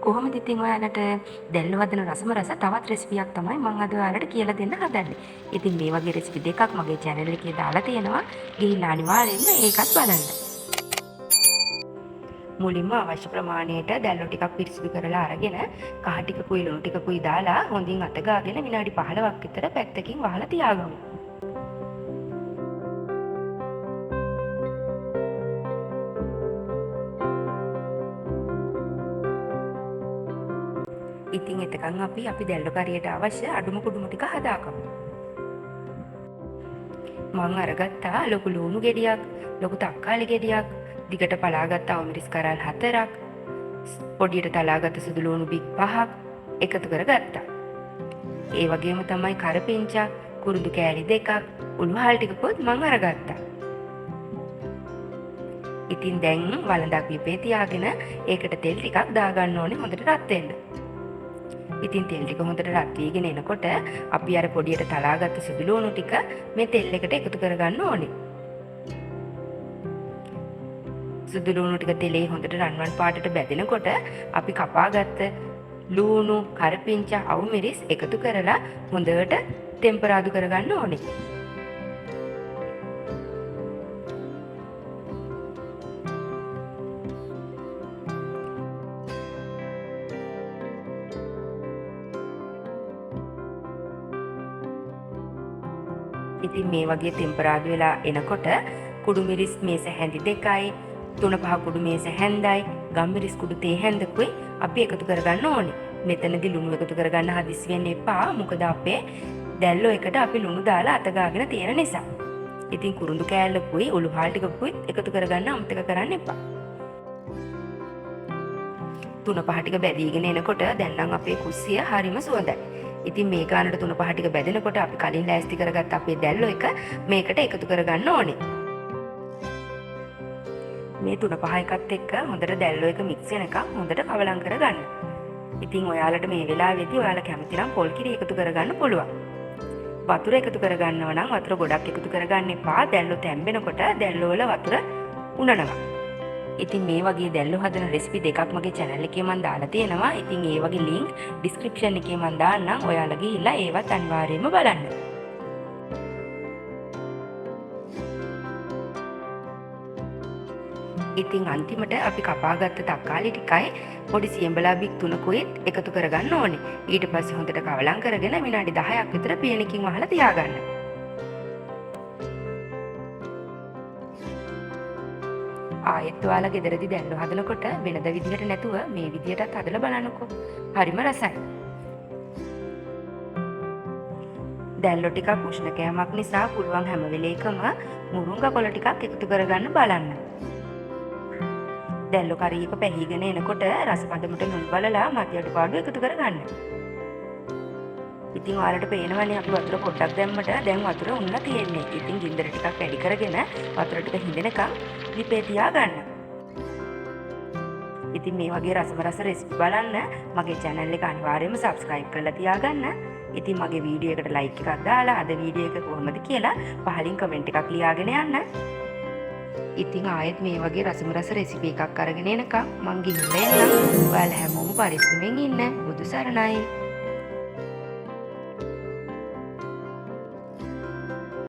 කොහොමද ඉතින් ඔයාලට දැල්ලු හදන රසම රස තවත් රෙසිපියක් තමයි මම අද ඔයාලට කියලා දෙන්න හදන්නේ. ඉතින් මේ වගේ රෙසිපි දෙකක් මගේ channel එකේ දාලා තියෙනවා. ගිහිල්ලා අනිවාර්යෙන්ම ඒකත් බලන්න. මුලින්ම අවශ්‍ය ප්‍රමාණයට දැල්ලු ටිකක් පිරිසිදු කරලා අරගෙන කහ ටිකකුයි ලුණු ටිකකුයි දාලා හොඳින් අත ගාගෙන විනාඩි 15ක් විතර පැත්තකින් වහලා තියාගමු. ඉතින් එතකන් අපි දැල්ලු කරියට අවශ්‍ය අඩුම කුඩුම ටික හදාගමු. මම අරගත්තා ලොකු ලුණු ගෙඩියක්, ලොකු තක්කාලි ගෙඩියක්, දිගට පලාගත්ත අවමිරිස් කරල් 4ක්, පොඩියට තලාගත්ත සුදු ලුණු බික් 5ක් එකතු කරගත්තා. ඒ වගේම තමයි කරපිංචා, කුරුඳු කෑලි 2ක්, උණුහල් ටිකකුත් මම අරගත්තා. ඉතින් දැන් වළඳක් ලිපේ තියාගෙන ඒකට තෙල් ටිකක් දාගන්න ඕනේ හොඳට රත් වෙන්න. ඉතින් තෙල් ටික හොඳට රත් වීගෙන එනකොට අපි අර පොඩියට තලාගත්ත සුදු ලුණු ටික මේ තෙල් එකට එකතු කරගන්න ඕනේ. සුදු ලුණු ටික තෙලේ හොඳට රන්වන් පාටට බැදෙනකොට අපි කපාගත්ත ලුණු, කරපිංචා, අවුමිරිස් එකතු කරලා හොඳට ටෙම්පරාදු කරගන්න ඕනේ. ඉතින් මේ වගේ ටෙම්පරාදු වෙලා එනකොට කුඩු මිරිස් මේස හැඳි 2යි, 3-5 කුඩු මේස හැන්දයි, ගම්මිරිස් කුඩු තේ හැන්දකුයි අපි එකතු කරගන්න ඕනේ. මෙතනදී ලුණු එකතු කරගන්න හදිස්සි වෙන්න එපා. මොකද අපේ දැල්ලෝ එකට අපි ලුණු දාලා අත ගාගෙන තියෙන නිසා. ඉතින් කුරුඳු කෑල්ලකුයි උළුහාල් ටිකකුයි එකතු කරගන්න අමතක කරන්න එපා. 3-5 ටික බැදීගෙන එනකොට දැන් නම් අපේ කුස්සිය හරිම සුවඳයි. ඉතින් මේ ගානට 3-5 ටික බැදෙනකොට අපි කලින් ලෑස්ති කරගත්ත අපේ දැල්ලෝ එක මේකට එකතු කරගන්න ඕනේ. මේ 3-5 එකත් එක්ක හොඳට දැල්ලෝ එක මික්ස් වෙනකම් හොඳට කවලම් කරගන්න. ඉතින් ඔයාලට මේ වෙලාවේදී ඔයාලා කැමති නම් පොල් කිරි එකතු කරගන්න පුළුවන්. වතුර එකතු කරගන්නව නම් වතුර ගොඩක් එකතු කරගන්න එපා. දැල්ලෝ තැම්බෙනකොට දැල්ලෝ වල වතුර උනනවා. ඉතින් මේ වගේ දැල්ලෝ හදන රෙසිපි දෙකක් මගේ channel එකේ මම දාලා තියෙනවා. ඉතින් ඒ වගේ link description එකේ මම දාන්නම්. ඔයාලා ගිහිල්ලා ඒවත් අනිවාර්යයෙන්ම බලන්න. ඉතින් අන්තිමට අපි කපාගත්ත තක්කාලි ටිකයි පොඩි සියඹලා බික් 3කුයි එකතු කරගන්න ඕනේ. ඊට පස්සේ හොඳට කවලම් කරගෙන විනාඩි 10ක් විතර පියනකින් වහලා තියාගන්න. ආයෙත් ඔයාලා ගෙදරදී දැල්ලෝ හදනකොට වෙනද විදිහට නැතුව මේ විදිහටත් හදලා බලන්නකෝ. හරිම රසයි. දැල්ලෝ ටිකක් උෂ්ණ කෑමක් නිසා පුළුවන් හැම වෙලේකම මුරුංගා කොළ ටිකක් එකතු කරගන්න බලන්න. දැල්ලෝ කරියක පැහිගෙන එනකොට රස පදමට ලුණු බලලා මධ්‍ය අඩුපාඩු එකතු කරගන්න. ඉතින් ඔයාලට පේනවනේ අපි වතුර පොඩ්ඩක් දැම්මට දැන් වතුර උන්නලා තියෙන්නේ. ඉතින් ගින්දර ටිකක් වැඩි කරගෙන වතුර ටික හිඳෙනකම් ලිපේ තියාගන්න. ඉතින් මේ වගේ රස රෙසිපි බලන්න මගේ channel එක අනිවාර්යයෙන්ම subscribe කරලා තියාගන්න. ඉතින් මගේ වීඩියෝ එකට like එකක් දාලා අද වීඩියෝ එක කොහොමද කියලා පහලින් comment එකක් ලියාගෙන යන්න. ඉතින් ආයෙත් මේ වගේ රස රෙසිපි එකක් අරගෙන එනකම් මං ගිහිල්ලා එන්නම්. ඔයාලා හැමෝම පරිස්සමෙන් ඉන්න. බුදු සරණයි.